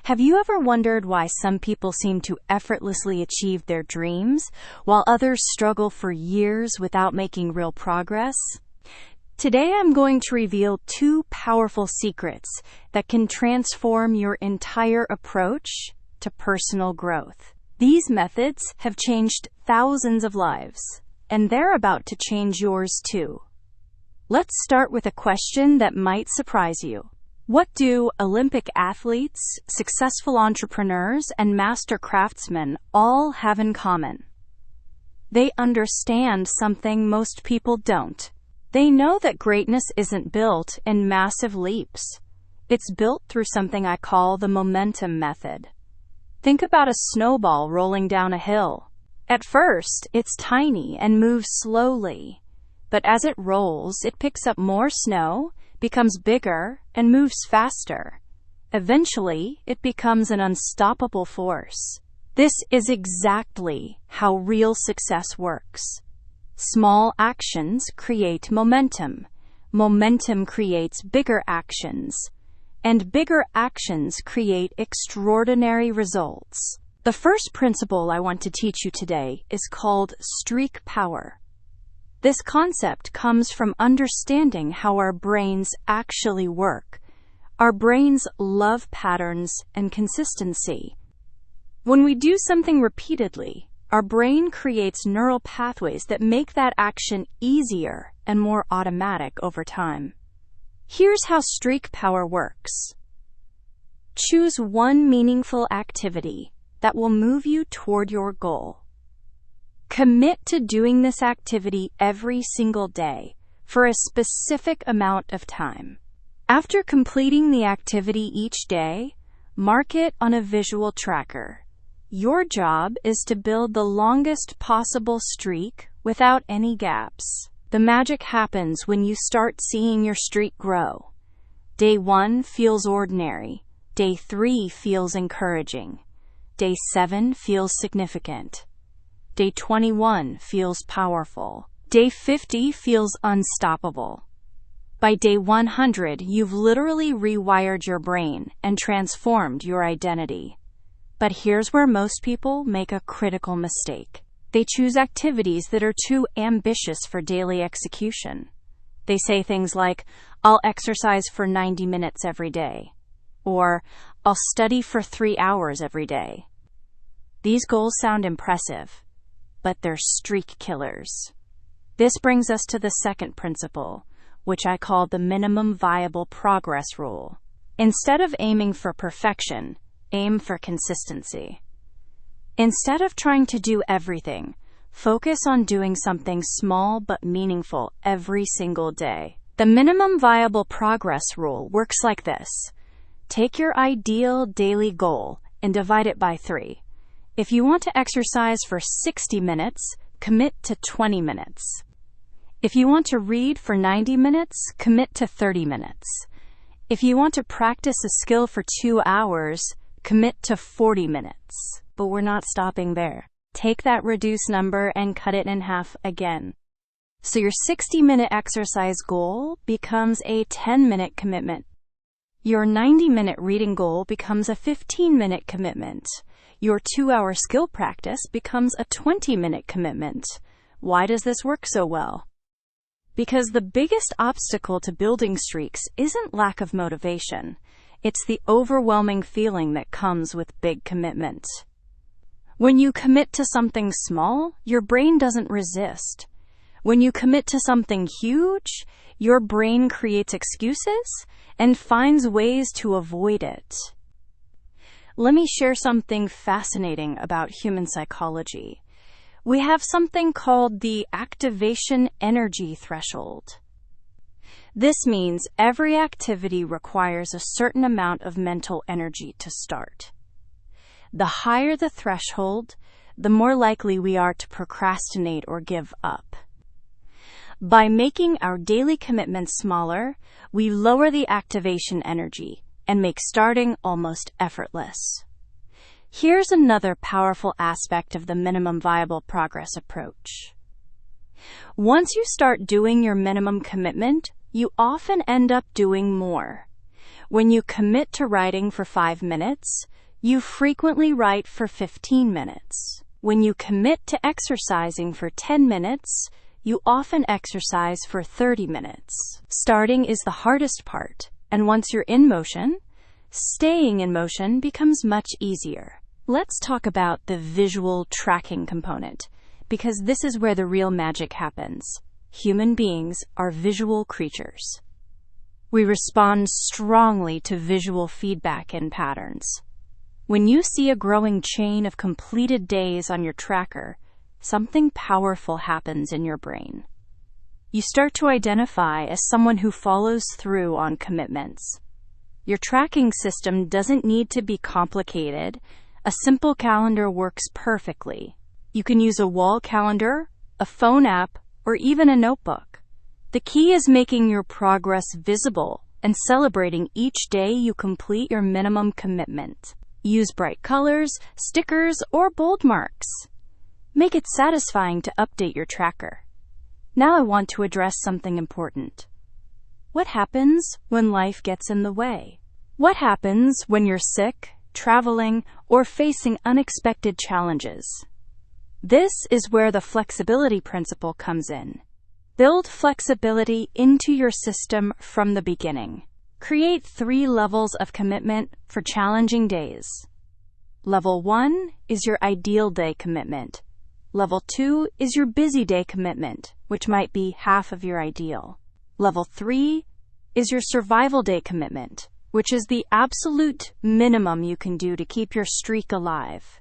Have you ever wondered why some people seem to effortlessly achieve their dreams, while others struggle for years without making real progress? Today I'm going to reveal two powerful secrets that can transform your entire approach to personal growth. These methods have changed thousands of lives, and they're about to change yours too. Let's start with a question that might surprise you. What do Olympic athletes, successful entrepreneurs, and master craftsmen all have in common? They understand something most people don't. They know that greatness isn't built in massive leaps. It's built through something I call the momentum method. Think about a snowball rolling down a hill. At first, it's tiny and moves slowly. But as it rolls, it picks up more snow, becomes bigger, and moves faster. Eventually, it becomes an unstoppable force. This is exactly how real success works. Small actions create momentum. Momentum creates bigger actions. And bigger actions create extraordinary results. The first principle I want to teach you today is called streak power. This concept comes from understanding how our brains actually work. Our brains love patterns and consistency. When we do something repeatedly, our brain creates neural pathways that make that action easier and more automatic over time. Here's how streak power works. Choose one meaningful activity that will move you toward your goal. Commit to doing this activity every single day for a specific amount of time. After completing the activity each day, mark it on a visual tracker. Your job is to build the longest possible streak without any gaps. The magic happens when you start seeing your streak grow. Day 1 feels ordinary. Day 3 feels encouraging. Day 7 feels significant. Day 21 feels powerful. Day 50 feels unstoppable. By day 100, you've literally rewired your brain and transformed your identity. But here's where most people make a critical mistake. They choose activities that are too ambitious for daily execution. They say things like, "I'll exercise for 90 minutes every day," or "I'll study for 3 hours every day." These goals sound impressive, but they're streak killers. This brings us to the second principle, which I call the minimum viable progress rule. Instead of aiming for perfection, aim for consistency. Instead of trying to do everything, focus on doing something small but meaningful every single day. The minimum viable progress rule works like this. Take your ideal daily goal and divide it by 3. If you want to exercise for 60 minutes, commit to 20 minutes. If you want to read for 90 minutes, commit to 30 minutes. If you want to practice a skill for 2 hours, commit to 40 minutes. But we're not stopping there. Take that reduced number and cut it in half again. So your 60-minute exercise goal becomes a 10-minute commitment. Your 90-minute reading goal becomes a 15-minute commitment. Your 2-hour skill practice becomes a 20-minute commitment. Why does this work so well? Because the biggest obstacle to building streaks isn't lack of motivation. It's the overwhelming feeling that comes with big commitment. When you commit to something small, your brain doesn't resist. When you commit to something huge, your brain creates excuses and finds ways to avoid it. Let me share something fascinating about human psychology. We have something called the activation energy threshold. This means every activity requires a certain amount of mental energy to start. The higher the threshold, the more likely we are to procrastinate or give up. By making our daily commitments smaller, we lower the activation energy and make starting almost effortless. Here's another powerful aspect of the minimum viable progress approach. Once you start doing your minimum commitment, you often end up doing more. When you commit to writing for 5 minutes, you frequently write for 15 minutes. When you commit to exercising for 10 minutes, you often exercise for 30 minutes. Starting is the hardest part, and once you're in motion, staying in motion becomes much easier. Let's talk about the visual tracking component, because this is where the real magic happens. Human beings are visual creatures. We respond strongly to visual feedback and patterns. When you see a growing chain of completed days on your tracker, something powerful happens in your brain. You start to identify as someone who follows through on commitments. Your tracking system doesn't need to be complicated. A simple calendar works perfectly. You can use a wall calendar, a phone app, or even a notebook. The key is making your progress visible and celebrating each day you complete your minimum commitment. Use bright colors, stickers, or bold marks. Make it satisfying to update your tracker. Now I want to address something important. What happens when life gets in the way? What happens when you're sick, traveling, or facing unexpected challenges? This is where the flexibility principle comes in. Build flexibility into your system from the beginning. Create 3 levels of commitment for challenging days. Level 1 is your ideal day commitment. Level 2 is your busy day commitment, which might be half of your ideal. Level 3 is your survival day commitment, which is the absolute minimum you can do to keep your streak alive.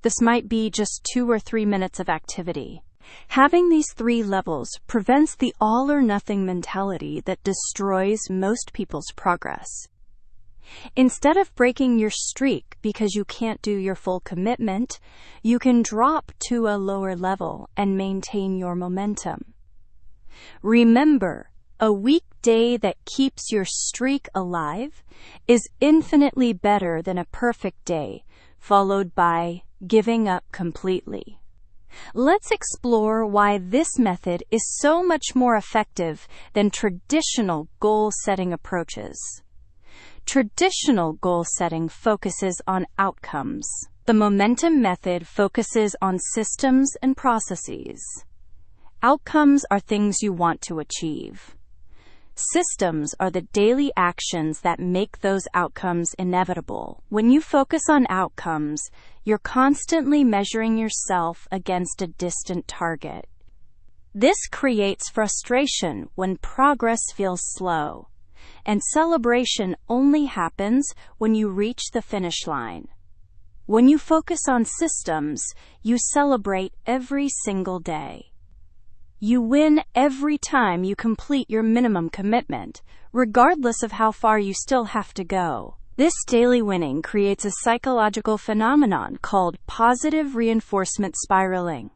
This might be just 2 or 3 minutes of activity. Having these 3 levels prevents the all-or-nothing mentality that destroys most people's progress. Instead of breaking your streak because you can't do your full commitment, you can drop to a lower level and maintain your momentum. Remember, a weekday that keeps your streak alive is infinitely better than a perfect day, followed by giving up completely. Let's explore why this method is so much more effective than traditional goal-setting approaches. Traditional goal-setting focuses on outcomes. The momentum method focuses on systems and processes. Outcomes are things you want to achieve. Systems are the daily actions that make those outcomes inevitable. When you focus on outcomes, you're constantly measuring yourself against a distant target. This creates frustration when progress feels slow, and celebration only happens when you reach the finish line. When you focus on systems, you celebrate every single day. You win every time you complete your minimum commitment, regardless of how far you still have to go. This daily winning creates a psychological phenomenon called positive reinforcement spiraling.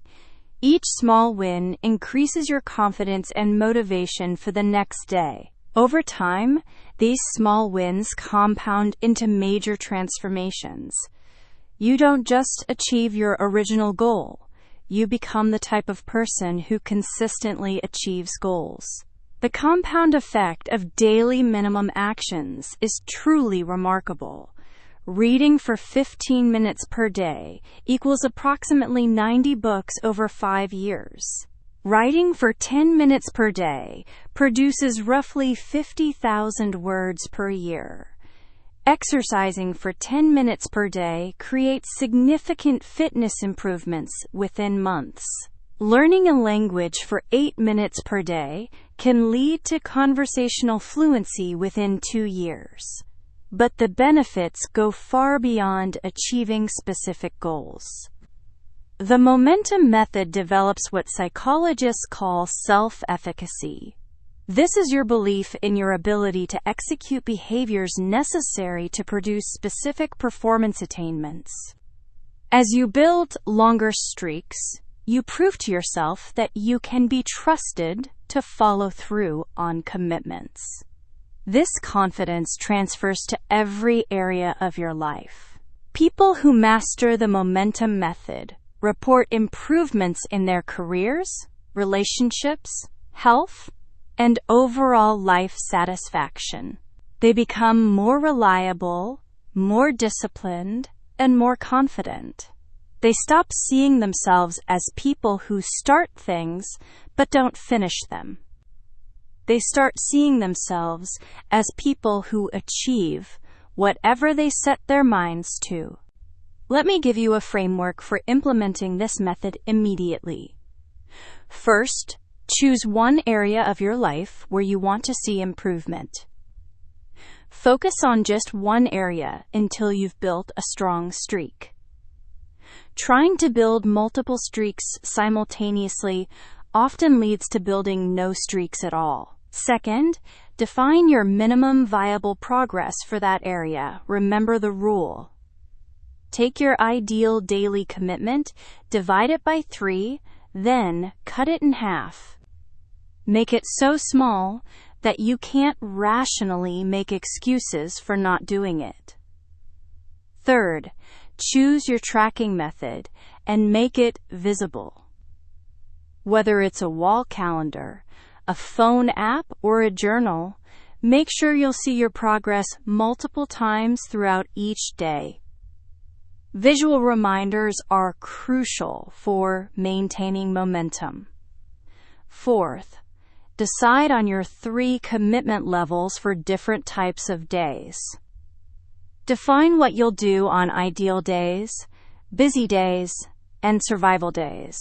Each small win increases your confidence and motivation for the next day. Over time, these small wins compound into major transformations. You don't just achieve your original goal. You become the type of person who consistently achieves goals. The compound effect of daily minimum actions is truly remarkable. Reading for 15 minutes per day equals approximately 90 books over 5 years. Writing for 10 minutes per day produces roughly 50,000 words per year. Exercising for 10 minutes per day creates significant fitness improvements within months. Learning a language for 8 minutes per day can lead to conversational fluency within 2 years. But the benefits go far beyond achieving specific goals. The momentum method develops what psychologists call self-efficacy. This is your belief in your ability to execute behaviors necessary to produce specific performance attainments. As you build longer streaks, you prove to yourself that you can be trusted to follow through on commitments. This confidence transfers to every area of your life. People who master the momentum method report improvements in their careers, relationships, health, and overall life satisfaction. They become more reliable, more disciplined, and more confident. They stop seeing themselves as people who start things but don't finish them. They start seeing themselves as people who achieve whatever they set their minds to. Let me give you a framework for implementing this method immediately. First, choose one area of your life where you want to see improvement. Focus on just one area until you've built a strong streak. Trying to build multiple streaks simultaneously often leads to building no streaks at all. Second, define your minimum viable progress for that area. Remember the rule. Take your ideal daily commitment, divide it by 3, then cut it in half. Make it so small that you can't rationally make excuses for not doing it. Third, choose your tracking method and make it visible. Whether it's a wall calendar, a phone app, or a journal, make sure you'll see your progress multiple times throughout each day. Visual reminders are crucial for maintaining momentum. Fourth, decide on your 3 commitment levels for different types of days. Define what you'll do on ideal days, busy days, and survival days.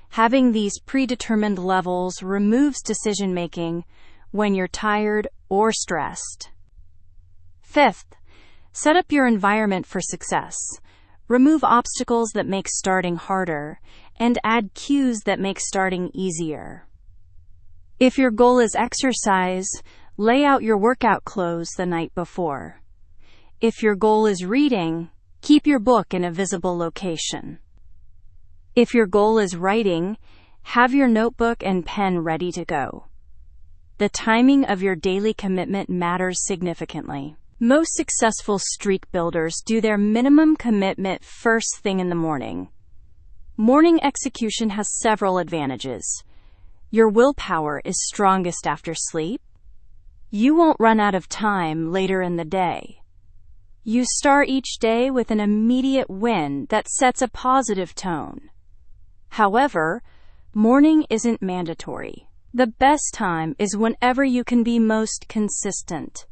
Having these predetermined levels removes decision-making when you're tired or stressed. Fifth, set up your environment for success. Remove obstacles that make starting harder and add cues that make starting easier. If your goal is exercise, lay out your workout clothes the night before. If your goal is reading, keep your book in a visible location. If your goal is writing, have your notebook and pen ready to go. The timing of your daily commitment matters significantly. Most successful streak builders do their minimum commitment first thing in the morning. Morning execution has several advantages. Your willpower is strongest after sleep. You won't run out of time later in the day. You start each day with an immediate win that sets a positive tone. However, morning isn't mandatory. The best time is whenever you can be most consistent.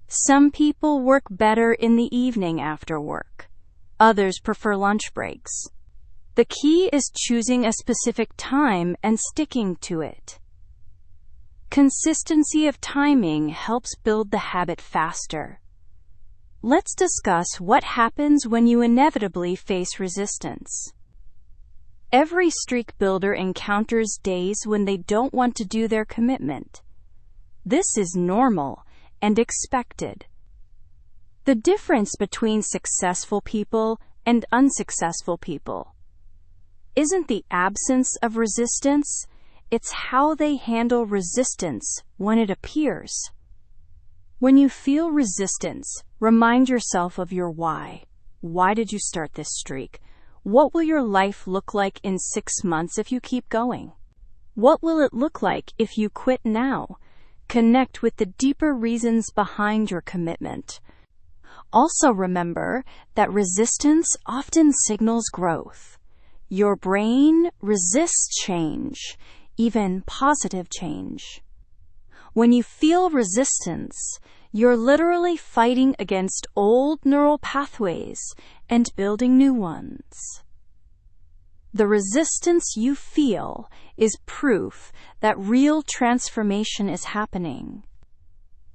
Some people work better in the evening after work. Others prefer lunch breaks. The key is choosing a specific time and sticking to it. Consistency of timing helps build the habit faster. Let's discuss what happens when you inevitably face resistance. Every streak builder encounters days when they don't want to do their commitment. This is normal and expected. The difference between successful people and unsuccessful people isn't the absence of resistance, it's how they handle resistance when it appears. When you feel resistance, remind yourself of your why. Why did you start this streak? What will your life look like in 6 months if you keep going? What will it look like if you quit now? Connect with the deeper reasons behind your commitment. Also remember that resistance often signals growth. Your brain resists change, even positive change. When you feel resistance, you're literally fighting against old neural pathways and building new ones. The resistance you feel is proof that real transformation is happening.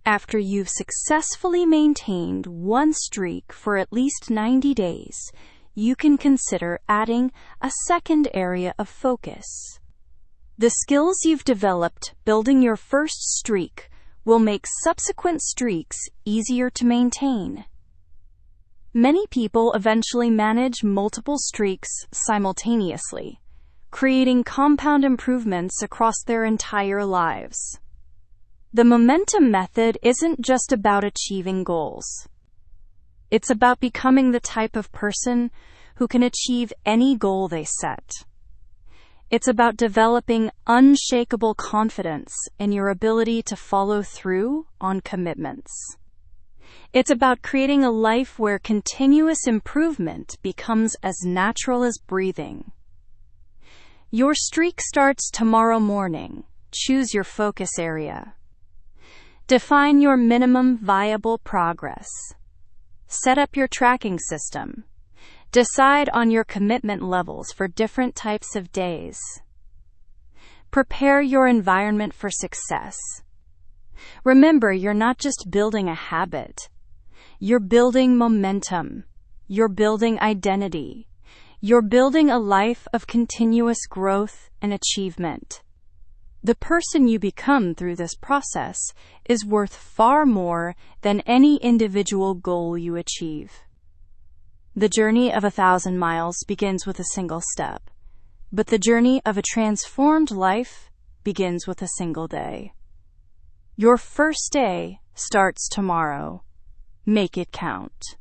After you've successfully maintained one streak for at least 90 days, you can consider adding a second area of focus. The skills you've developed building your first streak will make subsequent streaks easier to maintain. Many people eventually manage multiple streaks simultaneously, creating compound improvements across their entire lives. The momentum method isn't just about achieving goals. It's about becoming the type of person who can achieve any goal they set. It's about developing unshakable confidence in your ability to follow through on commitments. It's about creating a life where continuous improvement becomes as natural as breathing. Your streak starts tomorrow morning. Choose your focus area. Define your minimum viable progress. Set up your tracking system. Decide on your commitment levels for different types of days. Prepare your environment for success. Remember, you're not just building a habit. You're building momentum. You're building identity. You're building a life of continuous growth and achievement. The person you become through this process is worth far more than any individual goal you achieve. The journey of 1,000 miles begins with a single step, but the journey of a transformed life begins with a single day. Your first day starts tomorrow. Make it count.